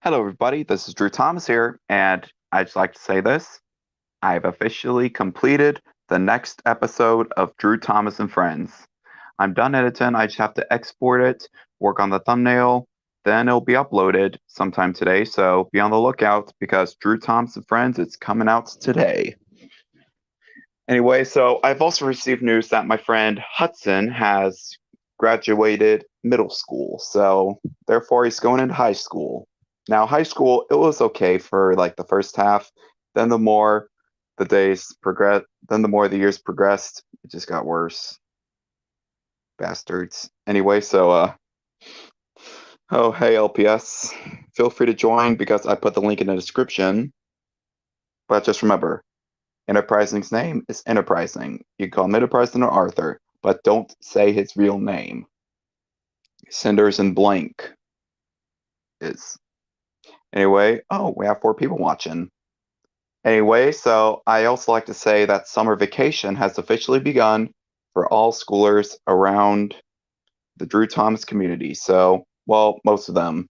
Hello, everybody. This is Drew Thomas here, and I'd just like to say this. I've officially completed the next episode of Drew Thomas and Friends. I'm done editing. I just have to export it, work on the thumbnail, then it'll be uploaded sometime today. So be on the lookout because Drew Thomas and Friends is coming out today. Anyway, so I've also received news that my friend Hudson has graduated middle school. So therefore, he's going into high school. Now, high school, it was okay for like the first half. Then the more the days progress, then the more the years progressed, it just got worse. Bastards. Anyway, oh, hey, LPS. Feel free to join because I put the link in the description. But just remember, Enterprising's name is Enterprising. You can call him Enterprising or Arthur, but don't say his real name. Cinders and Blank is. Anyway, oh, we have 4 people watching. Anyway, so I also like to say that summer vacation has officially begun for all schoolers around the Drew Thomas community. So, well, most of them.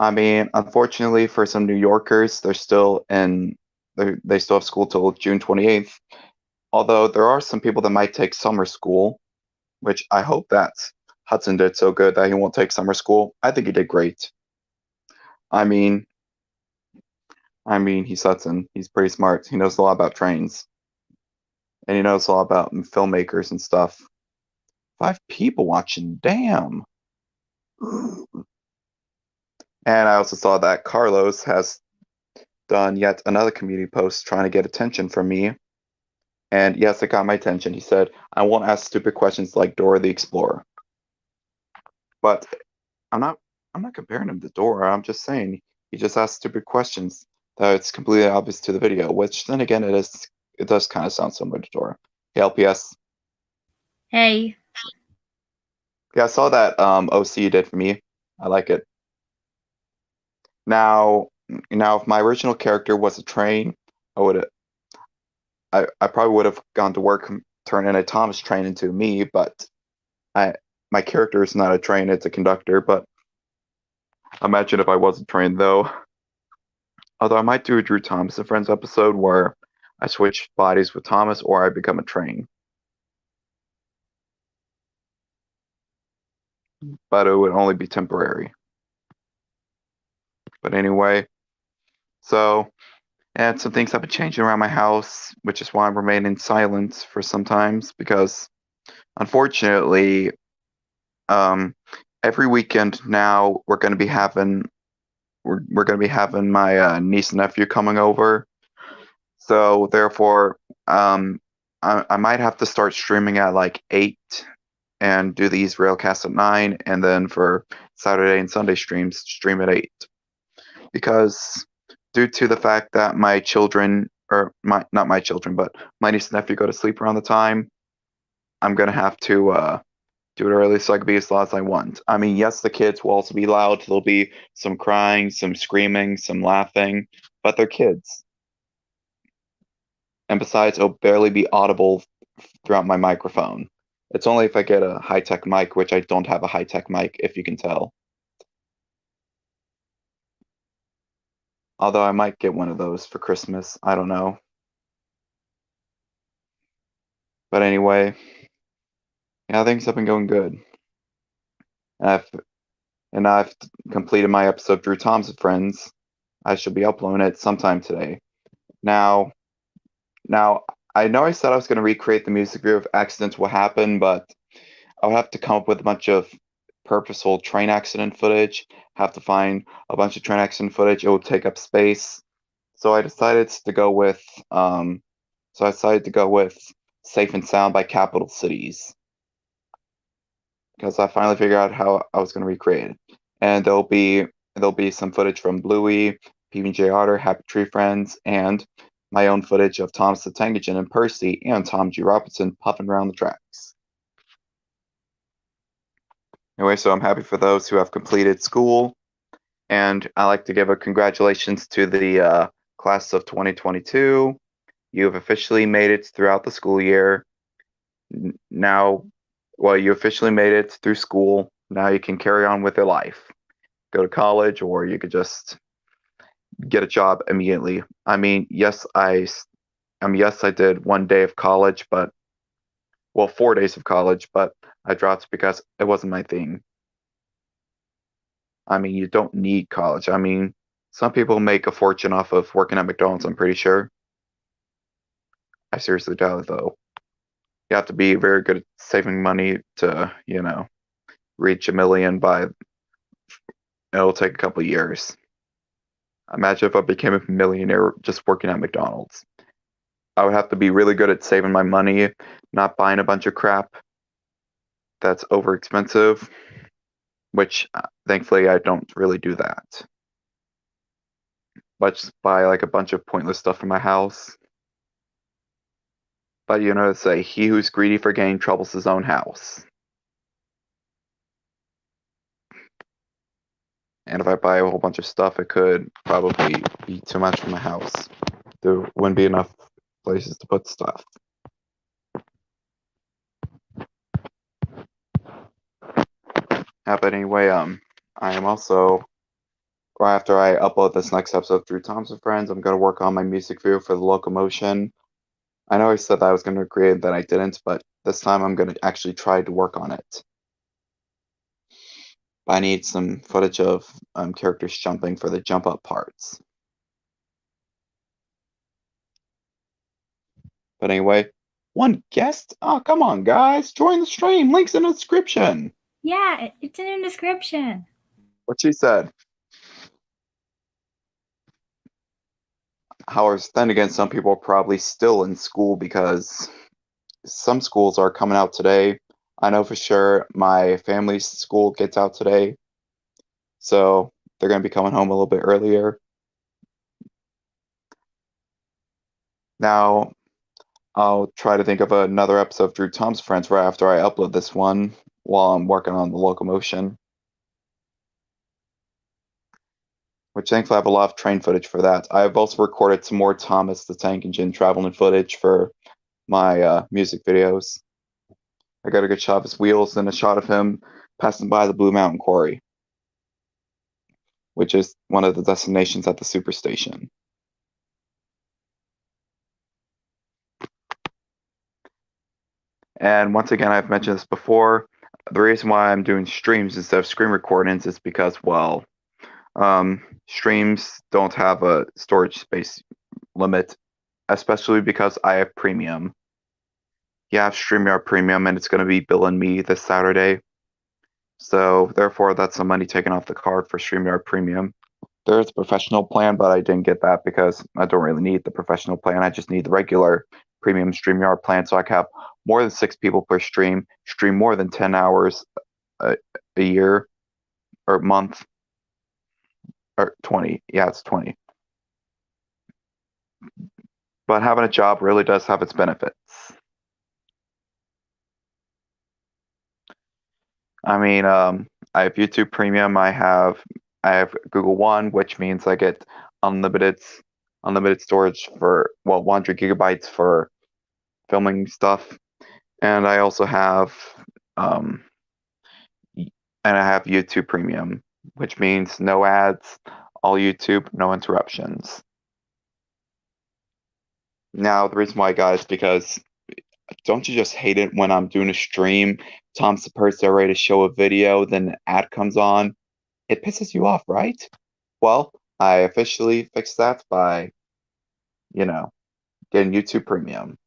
I mean, unfortunately for some New Yorkers, they still have school till June 28th. Although there are some people that might take summer school, which I hope that Hudson did so good that he won't take summer school. I think he did great. I mean, he's Hudson. He's pretty smart. He knows a lot about trains, and he knows a lot about filmmakers and stuff. 5 people watching, damn. And I also saw that Carlos has done yet another community post trying to get attention from me. And yes, it got my attention. He said, I won't ask stupid questions like Dora the Explorer. But I'm not I'm not comparing him to Dora. I'm just saying he just asked stupid questions that it's completely obvious to the video, which then again it does kind of sound similar to Dora. Hey, LPS. Hey, Yeah, I saw that OC you did for me. I like it. Now if my original character was a train, I would I probably would have gone to work turning a Thomas train into me, but I my character is not a train, it's a conductor, but imagine if I was a train though. Although I might do a Drew Thomas and Friends episode where I switch bodies with Thomas or I become a train. But it would only be temporary. But anyway, so and some things have been changing around my house, which is why I'm remaining silent for sometimes because unfortunately, um, every weekend now we're gonna be having my niece and nephew coming over. So therefore, I might have to start streaming at like 8 and do these railcasts at 9, and then for Saturday and Sunday streams, stream at 8. Because due to the fact that my children, or my not my children, but my niece and nephew go to sleep around the time, I'm gonna have to do it early so I can be as loud as I want. I mean, yes, the kids will also be loud. There'll be some crying, some screaming, some laughing, but they're kids. And besides, it'll barely be audible throughout my microphone. It's only if I get a high-tech mic, which I don't have a high-tech mic, if you can tell. Although I might get one of those for Christmas. I don't know. But anyway, yeah, things have been going good. And I've completed my episode of Drew Tom's and Friends. I should be uploading it sometime today. Now, now I know I said I was going to recreate the music video of Accidents Will Happen, but I'll have to come up with a bunch of purposeful train accident footage, have to find a bunch of train accident footage. It will take up space. So I decided to go with um so I decided to go with Safe and Sound by Capital Cities because I finally figured out how I was going to recreate it. And there'll be some footage from Bluey, PBJ Otter, Happy Tree Friends, and my own footage of Thomas the Tank Engine and Percy and Tom G. Robinson puffing around the tracks. Anyway, so I'm happy for those who have completed school, and I like to give a congratulations to the class of 2022. You have officially made it throughout the school year. Now, well, you officially made it through school. Now you can carry on with your life. go to college, or you could just get a job immediately. I mean, yes, yes, I did 1 day of college, but well, 4 days of college, but I dropped because it wasn't my thing. I mean, you don't need college. I mean, some people make a fortune off of working at McDonald's, I'm pretty sure. I seriously doubt it, though. You have to be very good at saving money to, reach a million by, it'll take a couple of years. Imagine if I became a millionaire just working at McDonald's. I would have to be really good at saving my money, not buying a bunch of crap that's over expensive, which thankfully I don't really do that. But just buy like a bunch of pointless stuff for my house. But say he who's greedy for gain troubles his own house. And if I buy a whole bunch of stuff, it could probably be too much for my house. There wouldn't be enough places to put stuff. But anyway, I am also, right after I upload this next episode through Tom's and Friends, I'm going to work on my music video for the Locomotion. I know I said that I was going to create that I didn't, but this time I'm going to actually try to work on it. But I need some footage of characters jumping for the jump up parts. But anyway, one guest? Oh, come on, guys. Join the stream. Links in the description. Yeah, it's in the description. What she said. However, then again, some people are probably still in school because some schools are coming out today. I know for sure my family's school gets out today. So they're going to be coming home a little bit earlier. Now, I'll try to think of another episode of Drew Tom's Friends right after I upload this one while I'm working on the Locomotion. Which thankfully I have a lot of train footage for that. I've also recorded some more Thomas the Tank Engine traveling footage for my music videos. I got a good shot of his wheels and a shot of him passing by the Blue Mountain Quarry, which is one of the destinations at the Superstation. And once again, I've mentioned this before, the reason why I'm doing streams instead of screen recordings is because, well, streams don't have a storage space limit, especially because I have premium. Yeah, I have StreamYard Premium, and it's going to be billing me this Saturday. So, therefore, that's some money taken off the card for StreamYard Premium. There's a professional plan, but I didn't get that because I don't really need the professional plan. I just need the regular premium StreamYard plan so I can have more than 6 people per stream more than 10 hours a year or month. Or 20. Yeah, it's 20. But having a job really does have its benefits. I mean, I have YouTube Premium. I have Google One, which means I get unlimited storage for 100 gigabytes for filming stuff, and I also have YouTube Premium, which means no ads, all YouTube, no interruptions. Now, the reason why I got it is because don't you just hate it when I'm doing a stream, Tom's supposed to ready to show a video, then an ad comes on? It pisses you off, right? Well, I officially fixed that by, getting YouTube Premium.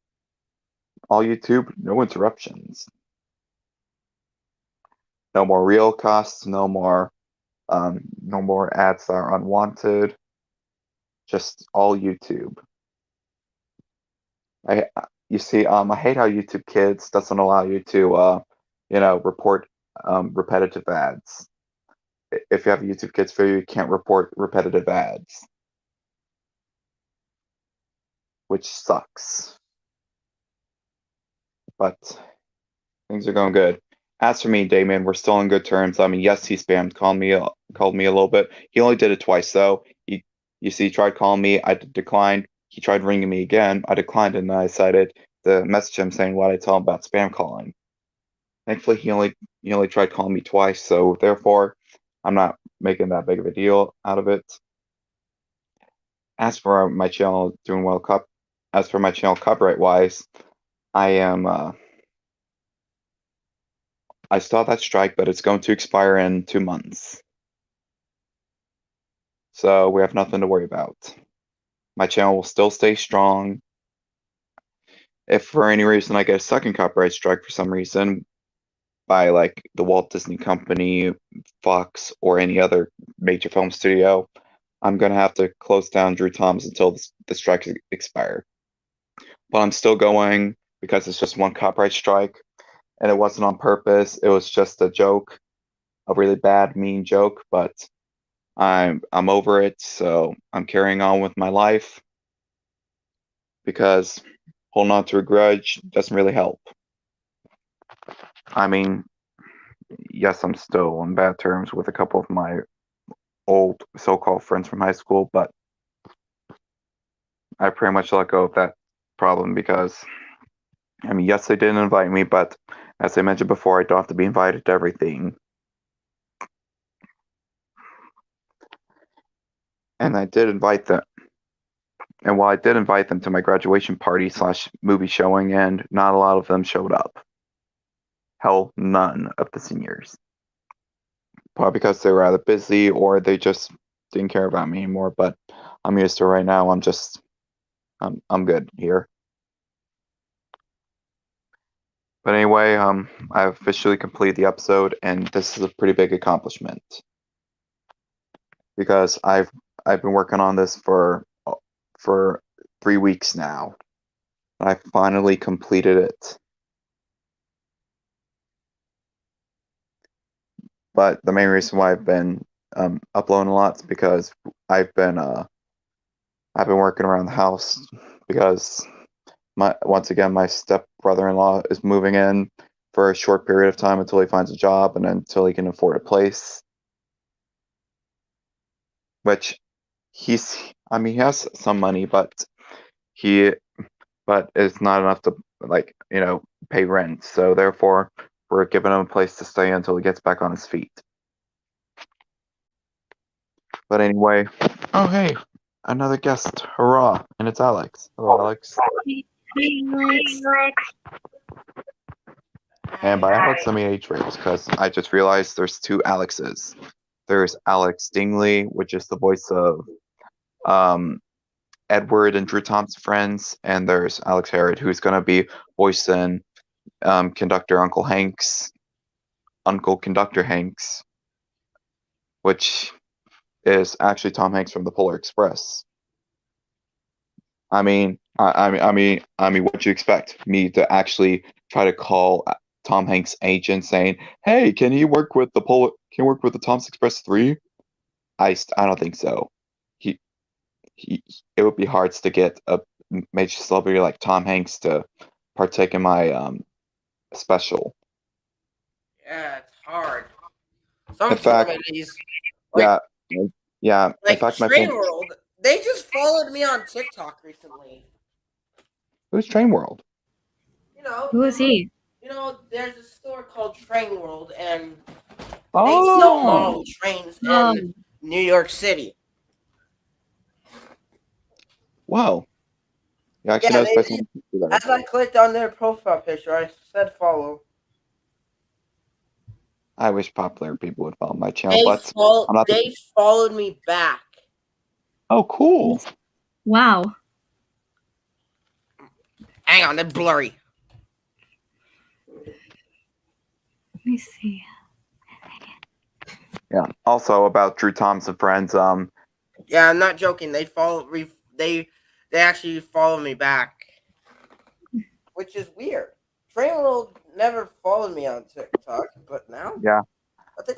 All YouTube, no interruptions. No more real costs, no more ads that are unwanted. Just all YouTube. I hate how YouTube Kids doesn't allow you to, report repetitive ads. If you have a YouTube Kids video, you can't report repetitive ads, which sucks. But things are going good. As for me, Damon, we're still on good terms. I mean, yes, he called me a little bit. He only did it twice, though. He tried calling me. I declined. He tried ringing me again. I declined, and I decided to message him saying what I tell him about spam calling. Thankfully, he only tried calling me twice, so therefore, I'm not making that big of a deal out of it. As for my channel doing well as for my channel copyright wise, I am I saw that strike, but it's going to expire in 2 months. So we have nothing to worry about. My channel will still stay strong. If for any reason I get a second copyright strike for some reason by like the Walt Disney Company, Fox, or any other major film studio, I'm gonna have to close down Drew Thomas until the strike expire. But I'm still going because it's just one copyright strike, and it wasn't on purpose. It was just a joke, a really bad, mean joke. But I'm over it, so I'm carrying on with my life because holding on to a grudge doesn't really help. I mean, yes, I'm still on bad terms with a couple of my old so-called friends from high school, but I pretty much let go of that problem because, I mean, yes, they didn't invite me, but as I mentioned before, I don't have to be invited to everything. And I did invite them. And while I did invite them to my graduation party / movie showing, and not a lot of them showed up. Hell, none of the seniors. Probably because they were either busy or they just didn't care about me anymore. But I'm used to it right now. I'm good here. But anyway, I've officially completed the episode, and this is a pretty big accomplishment because I've been working on this for 3 weeks now. I finally completed it. But the main reason why I've been uploading a lot is because I've been working around the house because once again my step brother-in-law is moving in for a short period of time until he finds a job and until he can afford a place. Which he has some money, but it's not enough to pay rent. So therefore, we're giving him a place to stay until he gets back on his feet. But anyway, oh hey, another guest, hurrah! And it's Alex. Hello, Alex. And by Alex, I mean H-Rails, because I just realized there's 2 Alexes. There's Alex Dingley, which is the voice of Edward and Drew Thompson Friends, and there's Alex Harrod, who's going to be voicing Conductor Uncle Conductor Hanks, which is actually Tom Hanks from the Polar Express. I mean, what you expect me to actually try to call Tom Hanks' agent saying, "Hey, can you work with the Tom's Express 3?" I don't think so. It would be hard to get a major celebrity like Tom Hanks to partake in my special. Yeah, it's hard. Some In fact, celebrities, yeah. like in fact, my Train friend, World, they just followed me on TikTok recently. who's Train World? Who is he? There's a store called Train World, and they Oh, sell model trains in New York City. wow. You actually noticed by someone there. As I clicked on their profile picture, I said follow. I wish popular people would follow my channel, They followed me back. Oh, cool. Wow. Hang on, they're blurry. Let me see. Yeah. Also about Drew Thompson Friends, Yeah, I'm not joking. They actually follow me back, which is weird. Train World never followed me on TikTok, but now, yeah.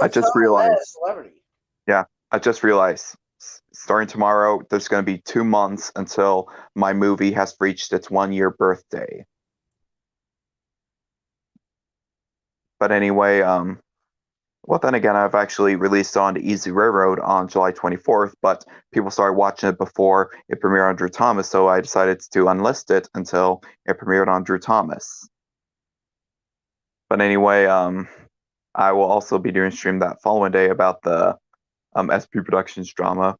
I just realized. Celebrity. Yeah, I just realized. Starting tomorrow, there's going to be 2 months until my movie has reached its 1-year birthday. But anyway, well, then again, I've actually released it on Easy Railroad on July 24th, but people started watching it before it premiered on Drew Thomas, so I decided to unlist it until it premiered on Drew Thomas. But anyway, I will also be doing a stream that following day about the SP Productions drama.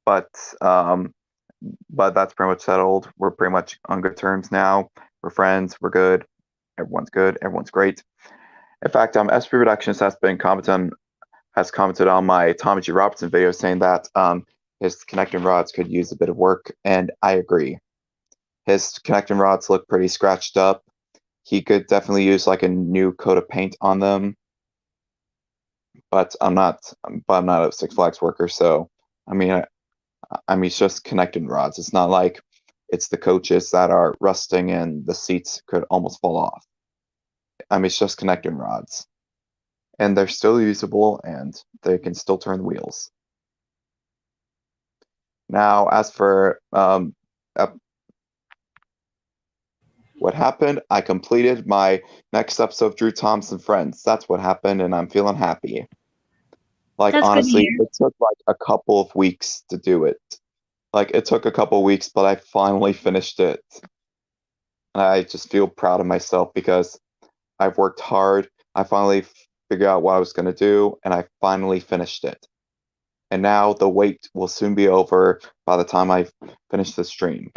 But that's pretty much settled. We're pretty much on good terms now. We're friends. We're good. Everyone's good. Everyone's great. In fact, SP Productions has commented on my Tommy G. Robertson video saying that his connecting rods could use a bit of work, and I agree. His connecting rods look pretty scratched up. He could definitely use like a new coat of paint on them. But I'm not a Six Flags worker, so I mean it's just connecting rods. It's not like it's the coaches that are rusting and the seats could almost fall off. It's just connecting rods. And they're still usable and they can still turn the wheels. Now, as for what happened, I completed my next episode of Drew Thompson Friends. That's what happened, and I'm feeling happy. Like, That's honestly, good to hear. it took like a couple of weeks to do it. Like, it took a couple of weeks, but I finally finished it. And I just feel proud of myself because I've worked hard. I finally figured out what I was going to do, and I finally finished it. And now the wait will soon be over by the time I finish the stream.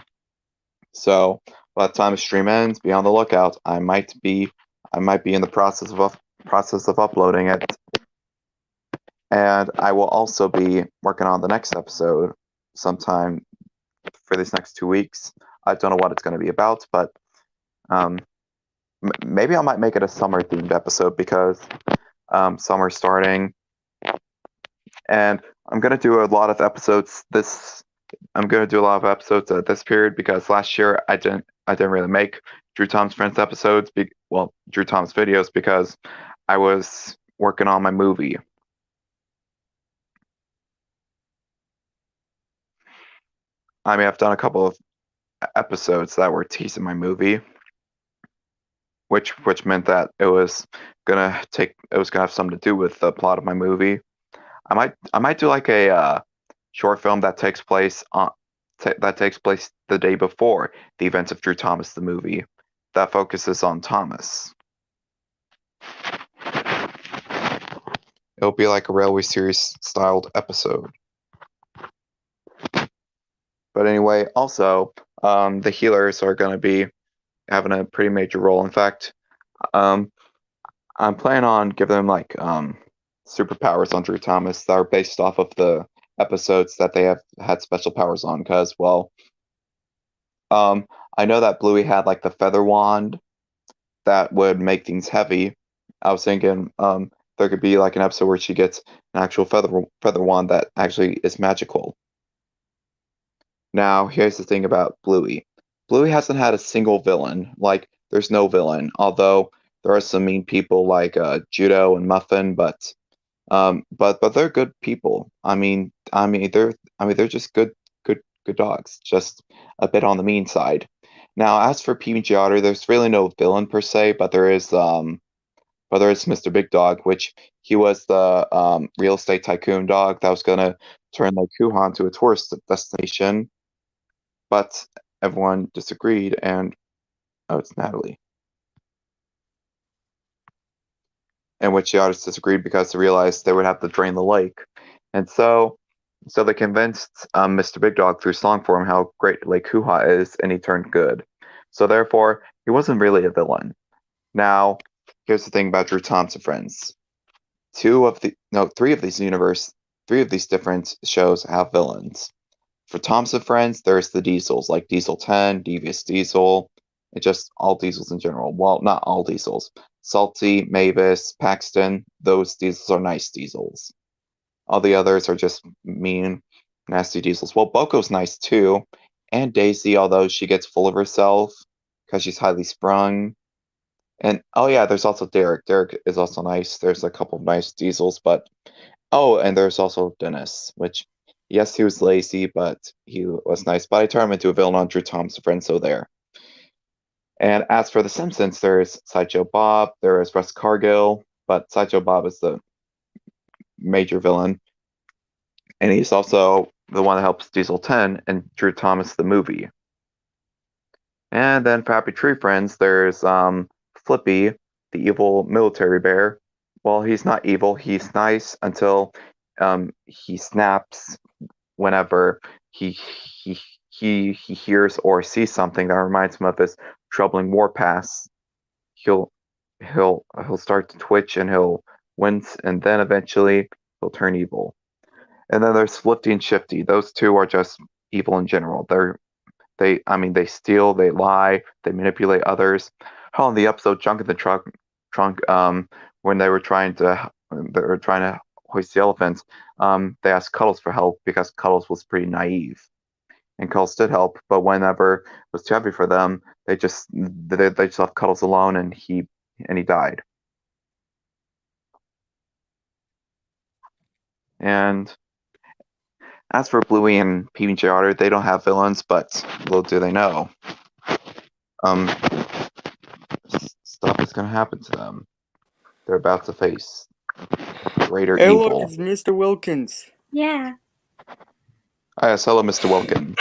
So by the time the stream ends, be on the lookout. I might be in the process of uploading it. And I will also be working on the next episode sometime for these next 2 weeks. I don't know what it's going to be about, but maybe I might make it a summer-themed episode because summer's starting. And I'm going to do a lot of episodes at this period because last year I didn't really make Drew Thomas Friends episodes, Drew Thomas videos, because I was working on my movie. I've done a couple of episodes that were teasing my movie, which meant that it was gonna have something to do with the plot of my movie. I might do like a short film that takes place the day before the events of Drew Thomas the movie, that focuses on Thomas. It'll be like a Railway Series styled episode. But anyway, also, the healers are going to be having a pretty major role. In fact, I'm planning on giving them like superpowers on Drew Thomas that are based off of the episodes that they have had special powers on. Because, I know that Bluey had like the feather wand that would make things heavy. I was thinking there could be like an episode where she gets an actual feather wand that actually is magical. Now, here's the thing about Bluey. Bluey hasn't had a single villain. Like, there's no villain. Although there are some mean people like Judo and Muffin, but they're good people. They're just good dogs. Just a bit on the mean side. Now, as for PBG Otter, there's really no villain per se, but there is Mr. Big Dog, which he was the real estate tycoon dog that was gonna turn Lake Huron into a tourist destination. But everyone disagreed, and it's Natalie. In which the artists disagreed because they realized they would have to drain the lake. And so they convinced Mr. Big Dog through song form how great Lake Hoo-Ha is, and he turned good. So therefore, he wasn't really a villain. Now, here's the thing about Drew Thompson Friends. Three of these different shows have villains. For Thompson Friends, there's the Diesels, like Diesel 10, Devious Diesel, and just all Diesels in general. Well, not all Diesels. Salty, Mavis, Paxton, those Diesels are nice Diesels. All the others are just mean, nasty Diesels. Well, Boko's nice too, and Daisy, although she gets full of herself because she's highly sprung. And oh yeah, there's also Derek. Derek is also nice. There's a couple of nice Diesels, but and there's also Dennis, which yes, he was lazy, but he was nice. But I turned him into a villain on Drew Thompson Friends, so there. And as for The Simpsons, there's Sideshow Bob, there is Russ Cargill, but Sideshow Bob is the major villain. And he's also the one that helps Diesel 10 and Drew Thomas the movie. And then for Happy Tree Friends, there's Flippy, the evil military bear. Well, he's not evil, he's nice until he snaps whenever he hears or sees something that reminds him of his troubling war past. He'll start to twitch and he'll wince, and then eventually he'll turn evil. And then there's Flifty and Shifty. Those two are just evil in general. They steal, they lie, they manipulate others. How in the episode Junk in the Trunk, when they were trying to hoist the elephants, they asked Cuddles for help because Cuddles was pretty naive. And Cuddles did help, but whenever it was too heavy for them, they just left Cuddles alone, and he died. And as for Bluey and PB&J Otter, they don't have villains, but little do they know, stuff is gonna happen to them. They're about to face greater Hey, evil. look, it's Mr. Wilkins. Yeah. Yes, hello, Mr. Wilkins.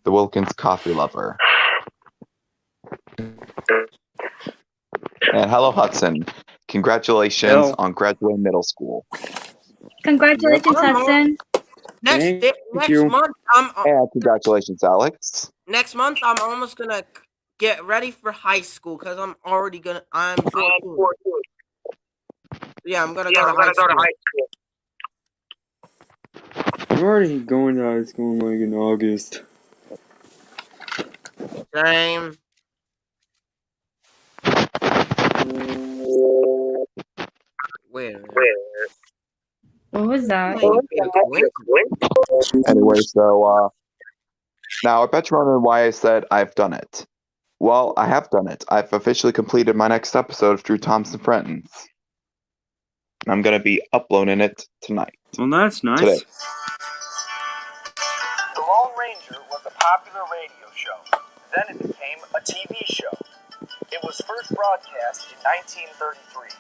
The Wilkins coffee lover. And hello, Hudson. Congratulations Hello. on graduating middle school. Congratulations, Yep. Hudson. Thank Next you. month, And congratulations, Alex. next month I'm almost gonna get ready for high school because I'm 14. Yeah, I'm gonna go to high school. I'm already going to high school like in August. Same. Wait. What was that? Anyway, so now I bet you're wondering why I said I've done it. Well, I have done it. I've officially completed my next episode of Drew Thompson Friends. I'm gonna be uploading it tonight. Well, that's nice. Today. The Lone Ranger was a popular radio show. Then it became a TV show. It was first broadcast in 1933.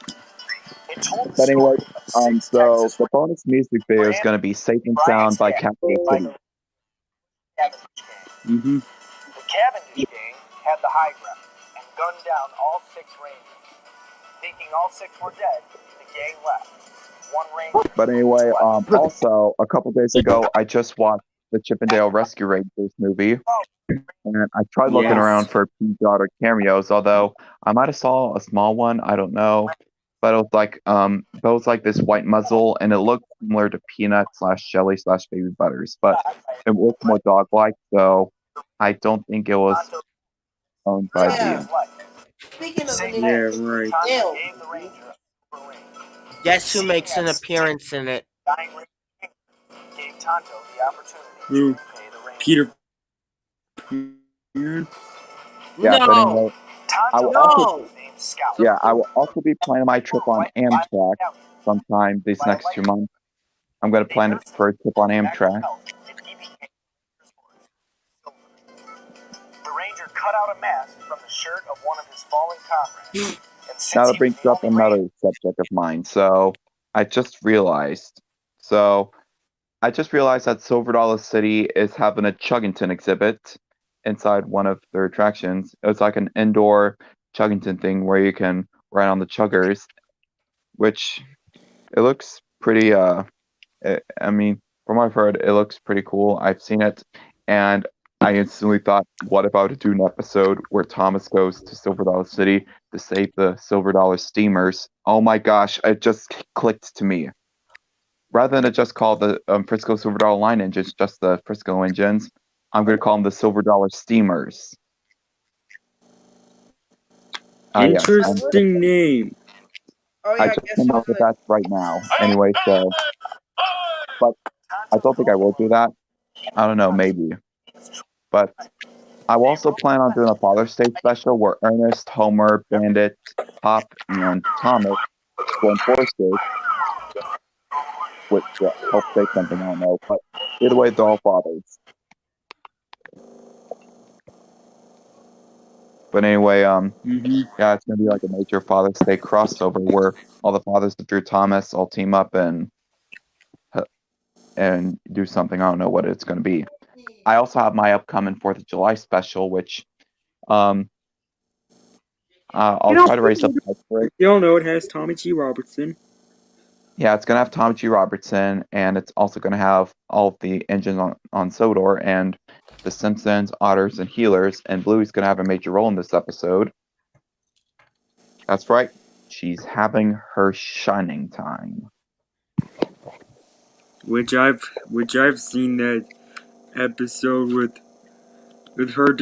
It told the But anyway, story of six so Texas the bonus music video is gonna be Safe and Sound by Capital City. Cavendish Gang. Mm-hmm. The Cavendish Gang had the high ground and gunned down all 6 Rangers. Thinking all 6 were dead, the gang left. 1 Ranger. But anyway, also a couple days ago, I just watched the Chippendale Rescue Rangers movie, and I tried looking Yes. around for P-Daughter cameos. Although I might have saw a small one, I don't know. But it was like this white muzzle, and it looked similar to Peanut / Jelly / Baby Butters, but it looked more dog-like. So I don't think it was owned by the. Speaking of Yeah, right. Ew. Gave the Ranger a ring. Guess who makes an appearance in it? Dying Ranger gave Tonto the opportunity Who? to repay the Ranger. Peter. Pan? Yeah, but No. anyway, I Tonto will also, was named Scout. yeah, I will also be planning my trip on Amtrak sometime these next 2 months. I'm going to plan it for a trip on Amtrak. The Ranger cut out a mask from the shirt of one of his fallen comrades. And since Now he that was brings the up only another Ranger- subject of mine. So I just realized that Silver Dollar City is having a Chuggington exhibit inside one of their attractions. It's like an indoor Chuggington thing where you can ride on the chuggers, which it looks pretty. I mean, from what I've heard, it looks pretty cool. I've seen it, and I instantly thought, what if I were to do an episode where Thomas goes to Silver Dollar City to save the Silver Dollar steamers? Oh my gosh, it just clicked to me. Rather than it just call the Frisco Silver Dollar Line engines just the Frisco engines, I'm going to call them the Silver Dollar Steamers. Yes, Interesting name. Oh I yeah, just guess came up who's with the that right now. Anyway, so, but I don't think I will do that. I don't know, maybe. But I will also plan on doing a Father's Day special where Ernest, Homer, Bandit, Pop, and Thomas go enforce this. Which help say something, I don't know. But either way, they're all fathers. But anyway, Mm-hmm. yeah, it's gonna be like a major Father's Day crossover where all the fathers of Drew Thomas all team up and do something. I don't know what it's gonna be. I also have my upcoming 4th of July special, which I'll try to raise up for it. You all know it has Tommy G. Robertson. Yeah, it's gonna have Tom G. Robertson, and it's also gonna have all of the engines on Sodor and the Simpsons, Otters, and Healers, and Bluey's gonna have a major role in this episode. That's right. She's having her shining time. Which I've seen that episode with her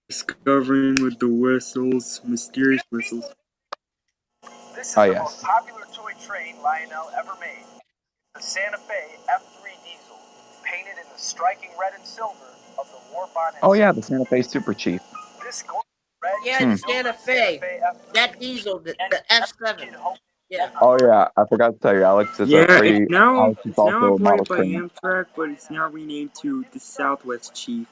discovering with the whistles, mysterious whistles. This is Oh, the yes. most popular toy train Lionel ever made. The Santa Fe F3 diesel, painted in the striking red and silver of the war bonnet. Oh yeah, the Santa Fe Super Chief. This gorgeous red Yeah, and the silver Santa Fe. F3 That diesel, the F7. Yeah. Oh yeah, I forgot to tell you, Alex. It's Yeah, a pretty. it's now Alex is also a model operated by train. Amtrak, but it's now renamed to the Southwest Chief.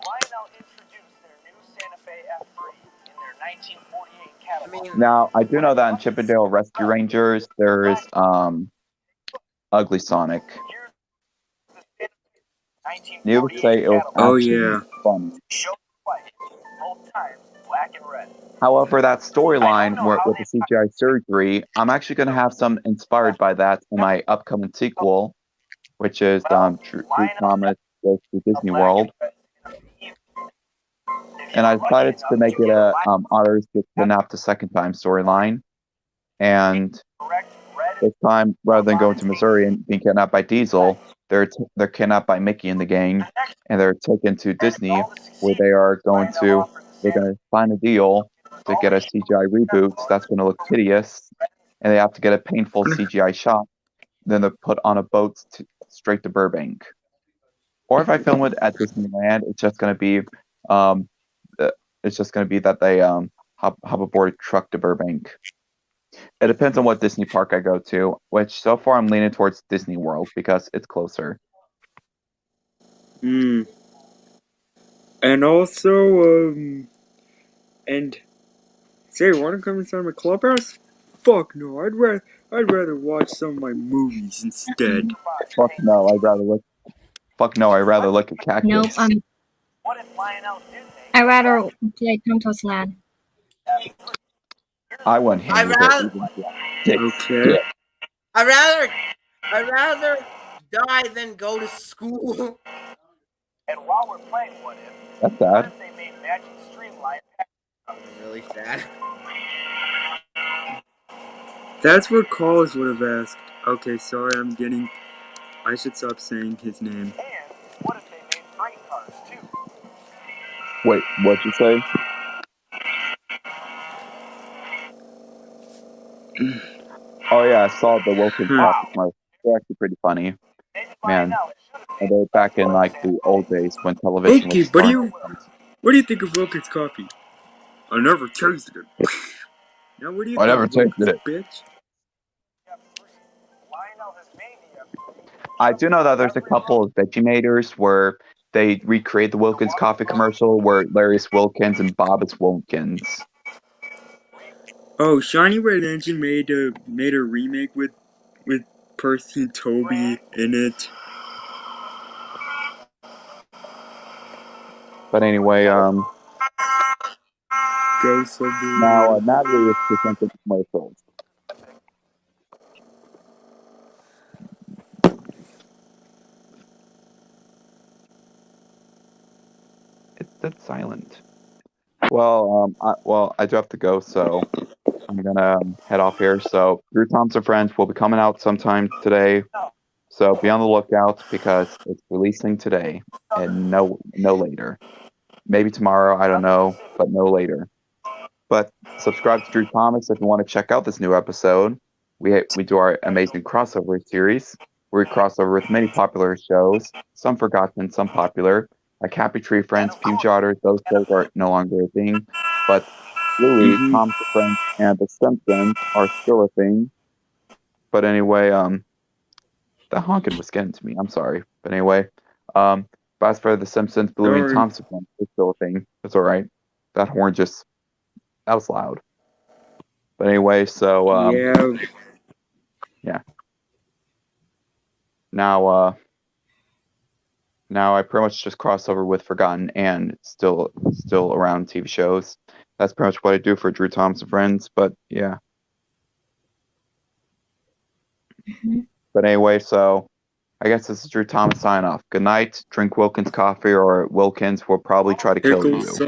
Lionel introduced their new Santa Fe F3 in their 1948 catalog. Now I do know that in Chippendale Rescue Rangers there is Ugly Sonic. Needless to say, it was Oh, actually yeah. fun. Show white, both times black and red. However, that storyline with the CGI surgery, I'm actually going to have some inspired by that in my upcoming sequel, which is Drew Thomas Goes to Disney World. And I decided to make it a Otters Get Kidnapped the Second Time storyline. And this time, rather than going to Missouri and being kidnapped by Diesel, they're kidnapped by Mickey and the gang, and they're taken to Disney, where they're going to sign a deal to get a CGI reboot that's going to look hideous, and they have to get a painful CGI shot. Then they're put on a boat straight to Burbank. Or if I film it at Disneyland, it's just going to be that they hop aboard a truck to Burbank. It depends on what Disney park I go to, which so far I'm leaning towards Disney World because it's closer. And also, and say, want to come inside my clubhouse? Fuck no, I'd rather watch some of my movies instead. Fuck no, I'd rather look at cactus. Nope, What if Lionel did make I'd rather play Tonto's Land. I wouldn't handle it. Okay. I'd rather die than go to school. And while we're playing What If, That's what sad. if they made Magic Streamline? I'm really sad. That's what Carlos would have asked. Okay, sorry, I should stop saying his name. And what if they made freight cars too? Wait, what'd you say? Oh yeah, I saw the Wilkins commercial. They're actually pretty funny. Maybe Man, Lionel should have and they're back in like the old days when television Okay, was but starting. what do you think of Wilkins coffee? I never tasted it. Now what do you I think never of Wilkins, tasted bitch? Lionel has mania. I do know that there's a couple of Vegemators where they recreate the Wilkins coffee commercial where Larry's Wilkins and Bob is Wilkins. Oh, Shiny Red Engine made a remake with Percy and Toby in it. But anyway, Ghost of the now Natalie is presenting commercials. It's dead silent. Well, I do have to go, so I'm gonna head off here. So, Drew Thompson Friends will be coming out sometime today. So be on the lookout because it's releasing today and no later. Maybe tomorrow, I don't know, but no later. But subscribe to Drew Thomas if you want to check out this new episode. We do our amazing crossover series where we cross over with many popular shows, some forgotten, some popular. Like Happy Tree Friends, Peach Otters, those shows are no longer a thing. But Bluey, Thompson Friends, and The Simpsons are still a thing. But anyway, that honking was getting to me. I'm sorry. But anyway, but as for The Simpsons, Bluey, and Thompson Friends is still a thing. It's all right. That horn that was loud. But anyway, so yeah. Now I pretty much just cross over with Forgotten and still around TV shows. That's pretty much what I do for Drew Thompson Friends. But yeah. Mhm. But anyway, so I guess this is Drew Thomas sign off. Good night. Drink Wilkins coffee, or Wilkins will probably try to kill Pickles you. suck.